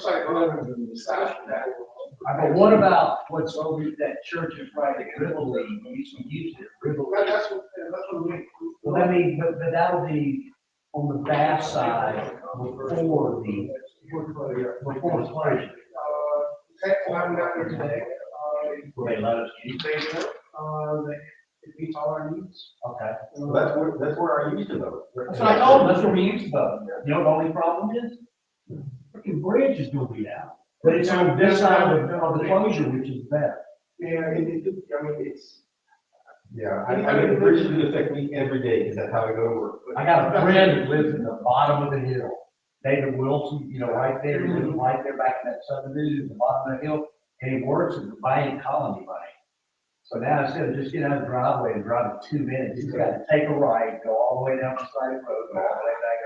looks like other than the staff that. But what about what's over that church in front of Rivoli? We used it, Rivoli. That's what we. Well, I mean, but that'll be on the back side before the closure. When I'm down here today, Will they let us use it? it meets all our needs. Okay. Well, that's where I used to go. That's what I told them, that's where we used to go. You know, the only problem is, the bridge is gonna be down. But it's on this side of the closure, which is better. Yeah, I mean, it's. Yeah, I mean, the bridges do affect me every day, because that's how I go to work. I got a friend that lives in the bottom of the hill. David Wilson, you know, right there, he lives right there back in that subdivision, at the bottom of the hill, and he works at the Bank Colony Bank. So now instead of just getting out of the driveway and driving 2 minutes, he's got to take a right, go all the way down the side of the road, go all the way back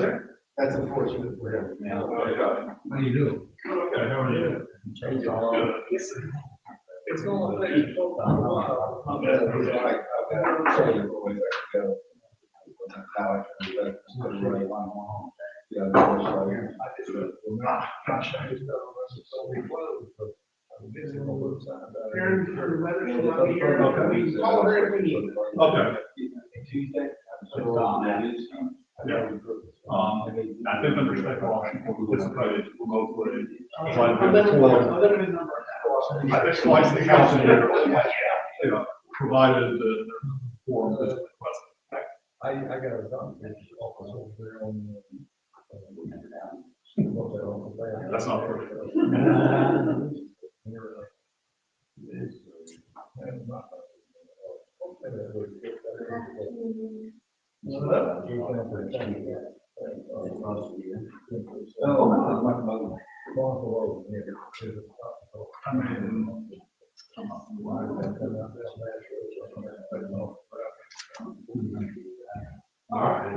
over. That's unfortunate for him. Now, what do you do? Okay, how are you? Change all. It's going to take. Aaron, the weather should not be here. Call her if we need. Okay. Tuesday. Yeah. I think under state law, people who participate remotely. Unlimited number. I think twice the council here, you know, provided the form is requested. I got a doctor's office over there on. That's not perfect. All right.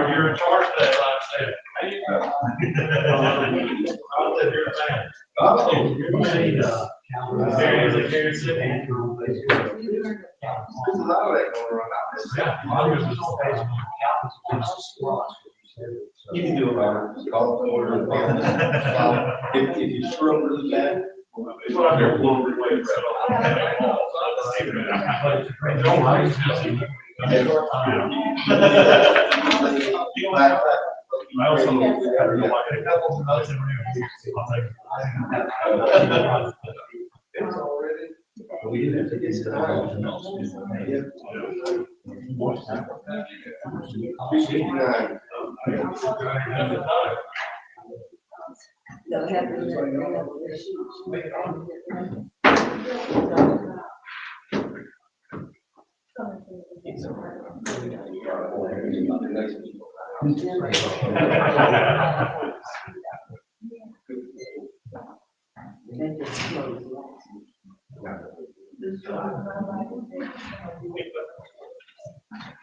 You're in charge of that, like I said. I'll live here You can do it, Robert. Call the order. If you screw up really bad. It's what I'm here for. I also have a couple of notes in It's already. We didn't have to get to the house.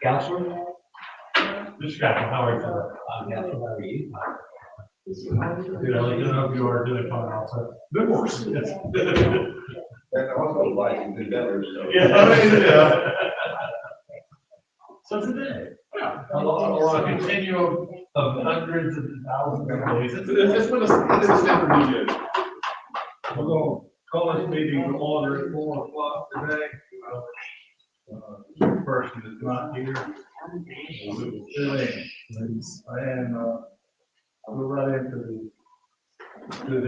Counselor? This guy, how are you? Counselor, how are you? Good, I don't know if you are doing fine also. Good horse. Yes. And also like the better, so. Yeah. So today, on a continuum of hundreds and thousands of days, it's been a standard meeting. We're going to call this meeting to order at 4 o'clock today. Person is not here. And we'll right into the 2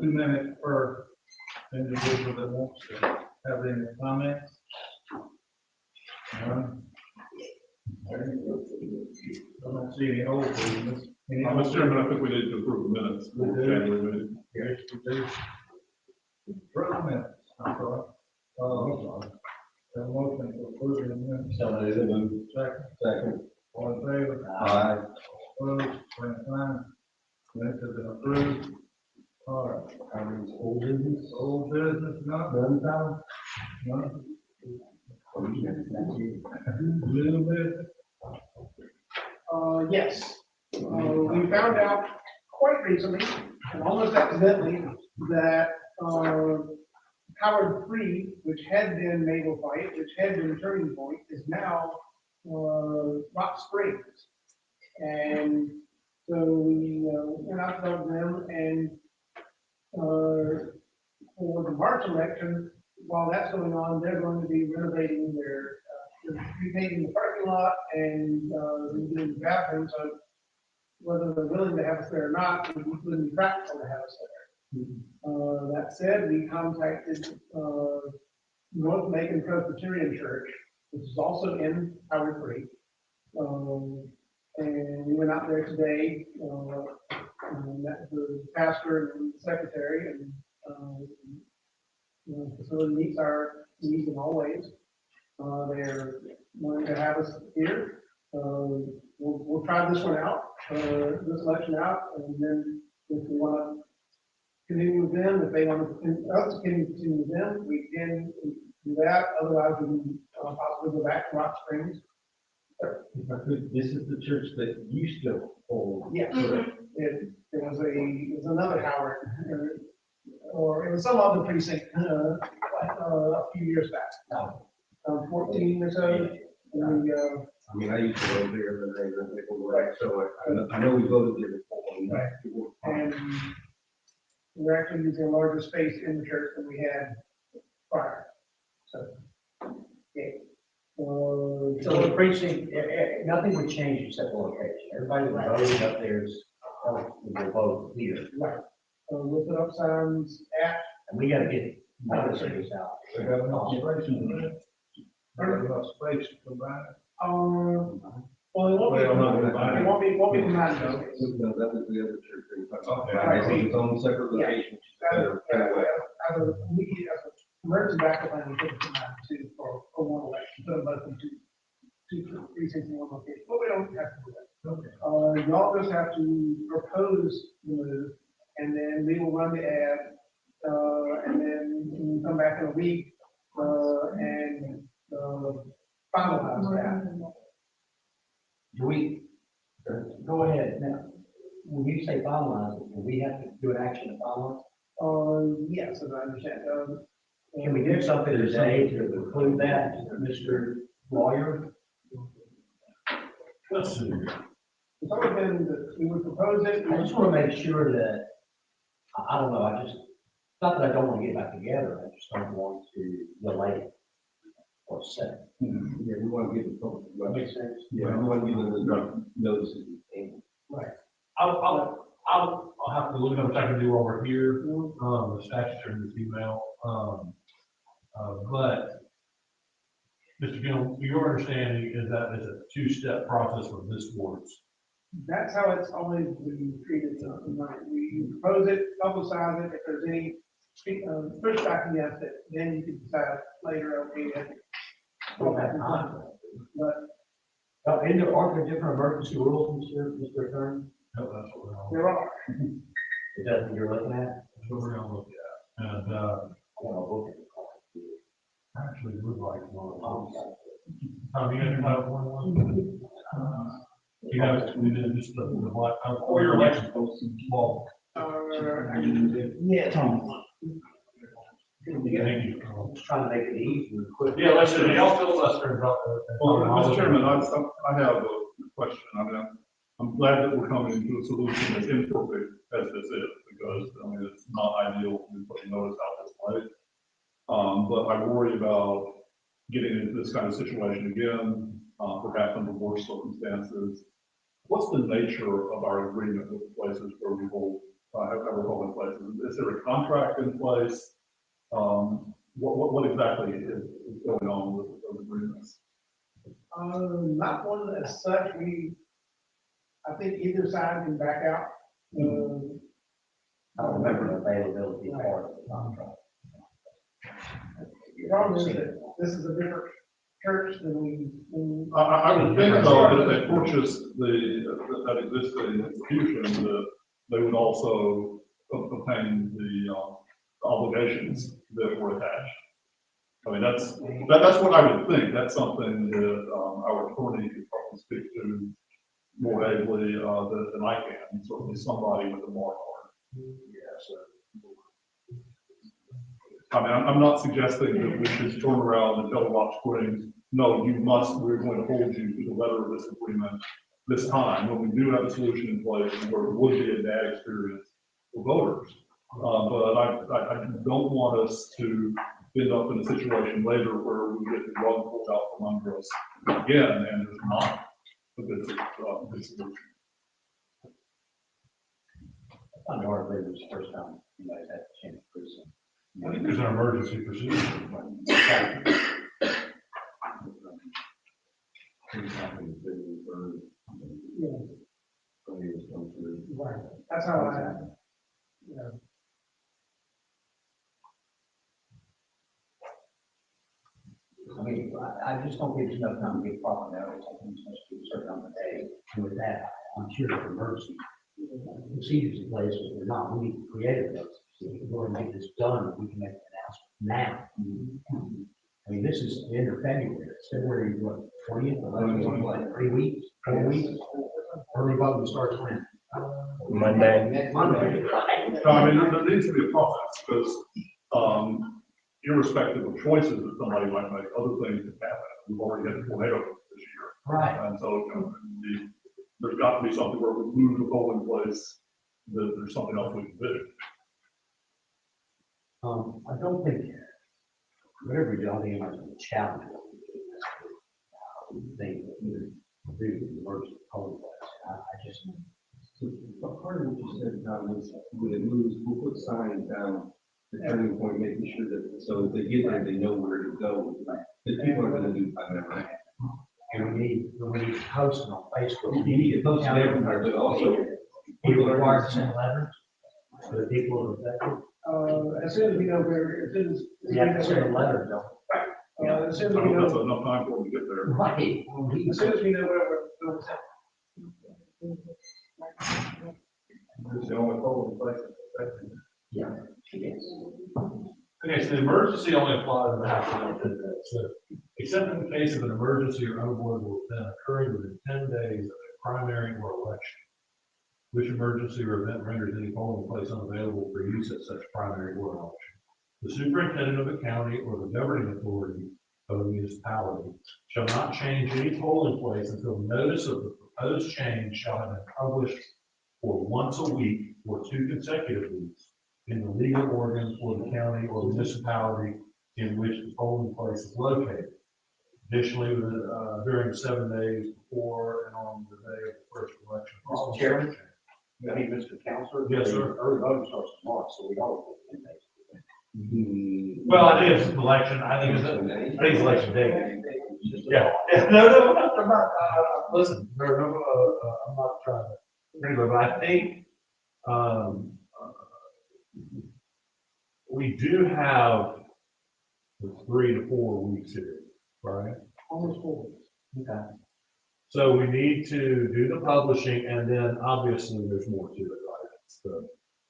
minutes per individual that wants to have any comments. I don't see any old business. Mr. Chairman, I think we need to approve the minutes. We do. Yes, we do. Approve minutes, I'm sorry. The motion to approve the minutes. Second. All in favor? Aye. Opposed, same sign. Minutes have been approved. All right. Old business, not done, Tom? No? Little bit. Yes. We found out quite recently, and almost accidentally, that, Howard 3, which had been Naval Fight, which had been Turning Point, is now, Rock Springs. And so we, went out to them and, for the March election, while that's going on, they're going to be renovating repainting the parking lot and, redoing the bathrooms. So whether they're willing to have us there or not, it wouldn't be practical to have us there. That said, we contacted, North Macon Presbyterian Church, which is also in Howard 3. And we went out there today, met the pastor and the secretary, and, the facility meets our needs in all ways. They're wanting to have us here. We'll try this one out, this election out, and then if we want to continue with them, if they want us to continue with them, we can do that. Otherwise, we can possibly go back to Rock Springs. This is the church that used to hold. Yeah, it was another Howard, or it was some other precinct, a few years back, 14 or so. And we, I mean, I used to go there and they go away, so I know we voted there before. Right. And we're actually using a larger space in the church than we had prior. So, yeah. So the precinct, nothing would change except the location. Everybody that voted up there is, will vote here. Right. We'll put up signs at. And we gotta get notices out. They have enough space in there. They have enough space to combine. Well, it won't be, Well, not combined. it won't be combined. No, that was the other church. they were talking about. Okay. Right, it's on separate locations. As a emergency backup plan, we put it combined too for one election, put them both in two precincts in one location, but we don't have to do that. Okay. Y'all just have to propose the move, and then we will run the ad, and then we can come back in a week, and, finalize that. Do we, go ahead now. When you say finalize, do we have to do an action to finalize? Yes, as I understand, Can we do something today to include that, Mr. Lawyer? Let's see. it's always been that we would propose it. I just want to make sure that, I don't know, not that I don't want to get back together, I just don't want to delay it or set it. Yeah, we want to give the public. That makes sense? Yeah, we want to give them the notices. Right. I'll have to look at what I can do while we're here, the statutory in this email, but Mr. Gill, your understanding is that it's a two-step process for this board's. That's how it's always been treated. We propose it, publicize it, if there's any pushback against it, then you can decide later, okay. But Aren't there different emergency rules, Mr. Attorney? No, that's what we're on. there are. Is that what you're looking at? That's what we're gonna look at, and, actually, would like one. Tom, you got your title one? You have, we did just the black, or your election post in small. Yeah. Thank you. Just trying to make it easy and quick. Yeah, let's see, y'all fill us there. Well, Mr. Chairman, I have a question. I mean, I'm glad that we're coming to a solution as imperfect as this is, because, I mean, it's not ideal to put notice out this way. But I worry about getting into this kind of situation again, perhaps under worse circumstances. What's the nature of our agreement with the places where we hold, have our polling places? Is there a contract in place? What exactly is going on with those agreements? Not one as such. I think either side can back out. I don't remember the availability part of the contract. The problem is that this is a different church than we. I would think though that they purchased that existing institution, that they would also obtain the obligations that were attached. I mean, that's what I would think. That's something that our attorney could probably speak to more ably than I can. Certainly somebody with a mark on it. I mean, I'm not suggesting that we should turn around and tell Rock Springs, no, we're going to hold you to the letter of this agreement this time, when we do have a solution in place where it would be a bad experience for voters. But I don't want us to end up in a situation later where we get the rug pulled out from under us again, and there's not a good solution. I don't know if it was the first time you guys had a chance to present. I think there's an emergency procedure. Right, that's how I, yeah. I mean, I just don't think there's enough time to get proper notice. I think it's supposed to be a certain number of days. And with that, I'm sure the emergency procedures in place, if they're not, we need to create those. So we can go and get this done, we can make an announcement now. I mean, this is the end of February, it's February, what, 20th, 11th, like 3 weeks, 4 weeks? Early voting starts when? Monday. Monday. So, I mean, there needs to be a process, because irrespective of choices that somebody might make, other things can happen. We've already had a tornado this year. Right. And so, there's got to be something where we move the polling place, that there's something else we can do. I don't think, whatever you do, I don't think anybody's going to challenge what we do. They either do the emergency polling place. I just. But part of what you said, Tom, was when it moves, we'll put signs down the turning point, making sure that, so if they get there, they know where to go. The people are gonna do by that. And we need to post it on Facebook. You need to post it everywhere, but also. People are required to send letters to the people who are affected. As soon as we know where, as soon as. You have to send a letter, don't As soon as I we don't know if know, that's enough time for them to get there. Right. as soon as we know where we're going. It's the only polling place. Yeah. Yes. Okay, so the emergency only applies after 10 days. So, except in the case of an emergency or unavoidable event occurring within 10 days of a primary or election, which emergency or event renders any polling place unavailable for use at such primary or election. The superintendent of a county or the governing authority of a municipality shall not change any polling place until notice of the proposed change shall have been published for once a week or 2 consecutive weeks in the legal organ for the county or municipality in which the polling place is located. Additionally, during 7 days before and on the day of the first election. Mr. Chairman? I mean, Mr. Counselor? Yes, sir. Early voting starts tomorrow, so we all get 10 days. Well, I think it's an election. I think it's election day. Yeah. No, I'm not, listen, I'm not trying to, anyway, but I think, we do have 3 to 4 weeks here, right? Almost 4 weeks. Okay. So we need to do the publishing, and then obviously there's more to it, right?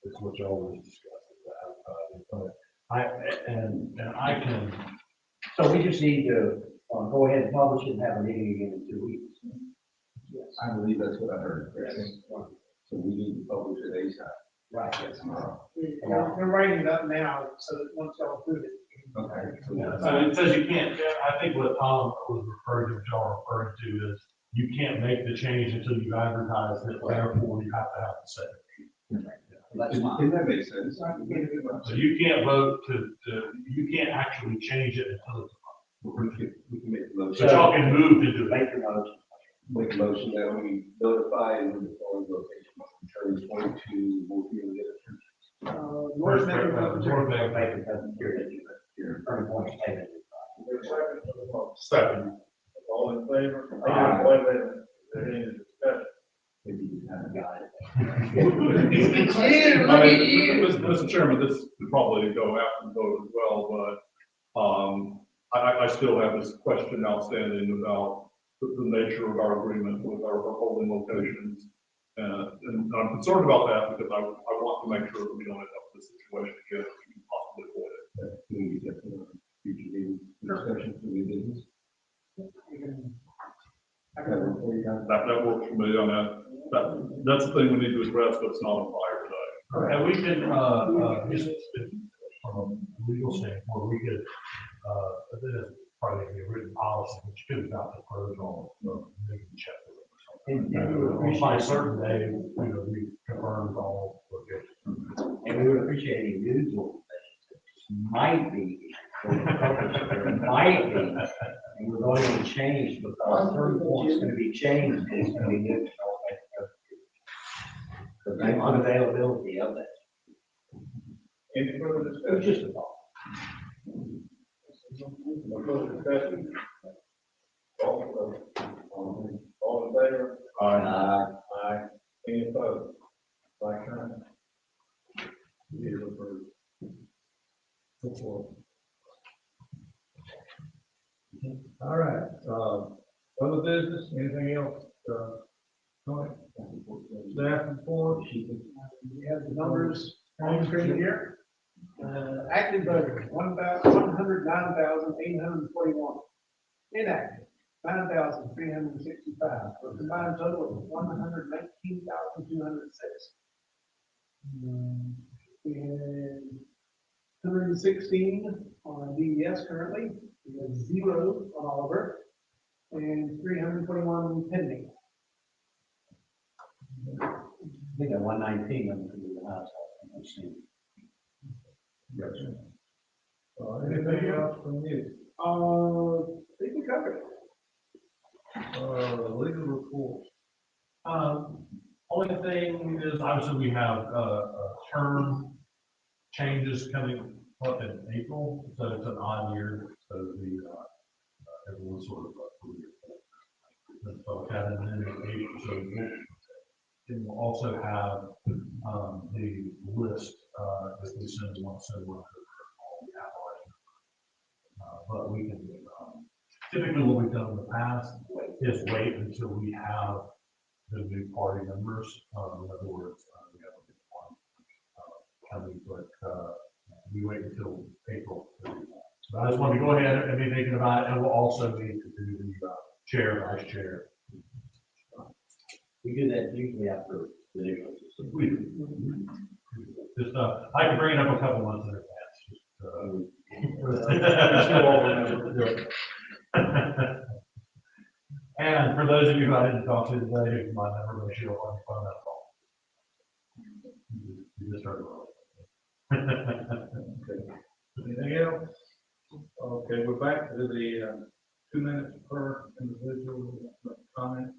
It's what you always discuss. But I can. So we just need to go ahead and publish it and have a meeting again in 2 weeks. Yes, I believe that's what I heard. Yes. So we need to publish it ASAP. Right, yes. We're writing it up now, so that once y'all approve it. Okay. So it says you can't, I think what Tom was referring to, what y'all are referring to is, you can't make the change until you've advertised it, therefore you have to have the second. That's fine. And that makes sense. So you can't vote you can't actually change it until it's. We can make a motion. But y'all can move to do it. Make your motion. Make a motion that we notify and move the following locations. Turning point to Moorefield Elementary. North Macon, North Make Macon. it doesn't cure it. Turning point is taken. Second. All in favor? Aye. Wait a minute, there any discussion? Maybe you haven't got it. It's you, look I at mean, you. Mr. Chairman, this could probably go after the vote as well, but I still have this question outstanding about the nature of our agreement with our polling locations. And I'm concerned about that because I want to make sure that we don't end up in this situation again, if we can possibly avoid it. Can we get that for future meeting discussion for new business? That works for me on that. That's the thing we need to address, but it's not on fire today. And we can, just from a legal standpoint, we could, this is probably a written policy, which could about the protocol of making check with them or something. And we would By a appreciate, certain day, we confirmed all locations. and we would appreciate any news organizations that might be, might be, and we're going to change because certain points going to be changed, and it's going to be new. The unavailability of that. Any further It's discussion? just a thought. No further discussion? All in favor? Aye. Any opposed? Like sign. It is approved. All right, other business, anything else? Tony? Staff report? We have the numbers on the screen here. Active voters, 109,841. Inactive, 9,365, for a combined total of 119,206. We had 116 on DES currently, we have 0 on Oliver, and 321 pending. I think at 119, I'm going to do the house. Anything else from you? I think we covered it. Legal report. Only thing is, obviously, we have, term changes coming up in April, so it's an odd year, so the, everyone sort of, and then in April, so it will also have, the list, if we send one, but we can, typically what we've done in the past is wait until we have the new party members. In other words, we have a good one coming, but we wait until April. So I just want to go ahead and be thinking about it, and we'll also need to do the chair, vice chair. We do that usually after the new. We do. Just, I can bring it up a couple months in advance. And for those of you who I didn't talk to today, my number will show up on the phone that call. You just heard Anything else? Okay, we're back to the 2 minutes per individual comment.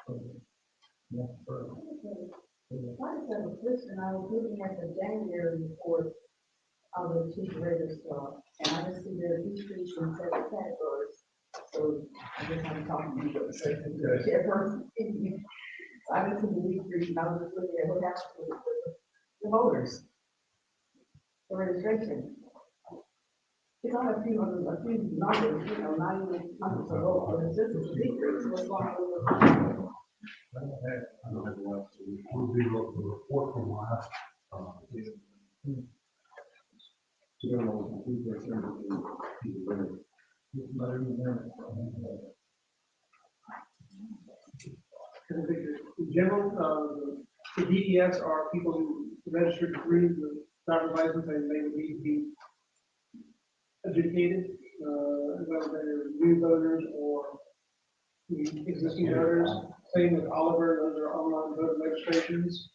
I just have a question. I was looking at the January report of the chief registrar, and I just see there are decrease in several categories. So I guess I'm talking to you, so the chairperson. So I just see the decrease, and I was just looking at what happened with the voters, the registration. It's on a few numbers, not even hundreds of votes, but it's just a decrease. What's going on? Would be the report from last. In general, the DES are people who registered to read the driver's license and they would need to be adjudicated, whether they're new voters or existing voters. Same with Oliver, those are online voter registrations.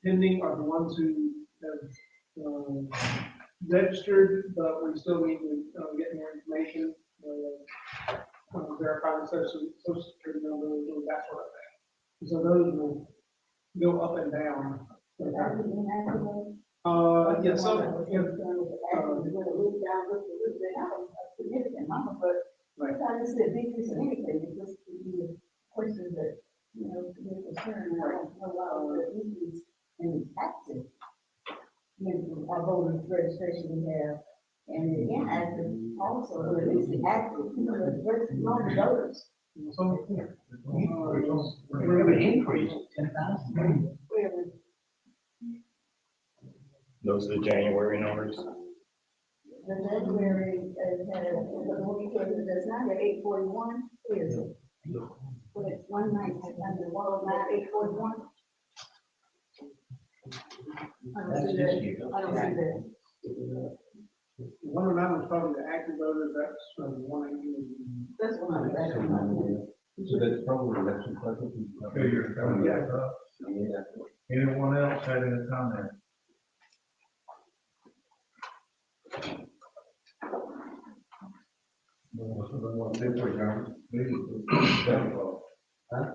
Pending are the ones who have registered, but we still need to get more information, verify the social security numbers, and that sort of thing. So those will go up and down. Yes, so, Significant number, but I just said decrease in anything, it just would be a question that, we're concerned, I don't know why the decrease in active. Our voters registration we have, and the inactive also, but at least the active, the non voters. So, We're gonna increase 10,000. Those are the January numbers. The January, had a, does not have 841, is it? But it's 190, 841. I don't see that, I don't see that. one of them was probably the active voters, that's one I use. That's one of So that's probably election cycle. Okay, you're coming back up. Anyone else have any comment?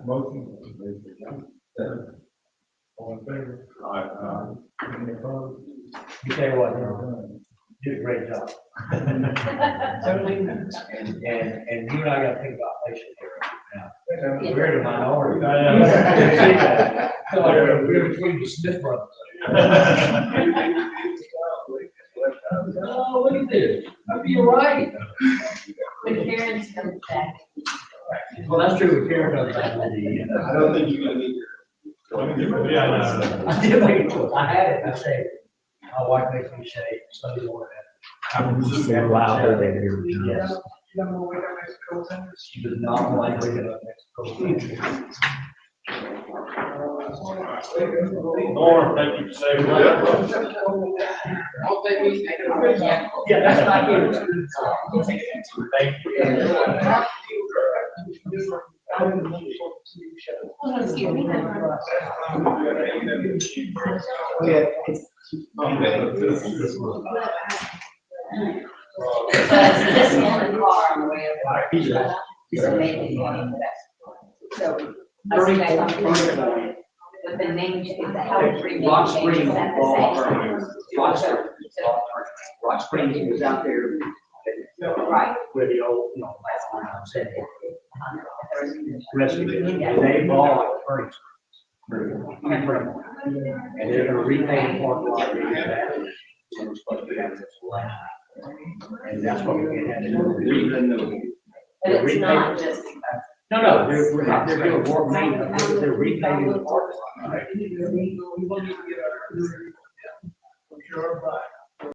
Motion. All in favor? Any opposed? You tell you what, you did a great job. And you and I gotta think about patient care now. We're in the minority. So we're between the Smith brothers. Oh, look at this. I'll be all right. When Karen's comes back. Well, that's true. With Karen comes back with I don't think you're gonna need your. Yeah, I did make it cool. I had it. I say, my wife makes me shave. So you want They're louder than your Yes. You don't know where that Mexico centers? She does not like waking up next to Norm, thank you for saving that. Yeah, that's not here. Thank you. Excuse me. This in the car on the way over. He's making money for that. So, I see that on the phone. But the name is the health remake. Rock Springs, Is that the Rock Springs was out there. same? Right. Where the old, last time I said it. Rescue it. And they bought furniture. And they're gonna repay the parking lot. And we're supposed to be having this land. And that's what we had to do. But it's not just. No, they're doing work maintenance, they're repaving the parking lot. We will need to get our, I'm sure, but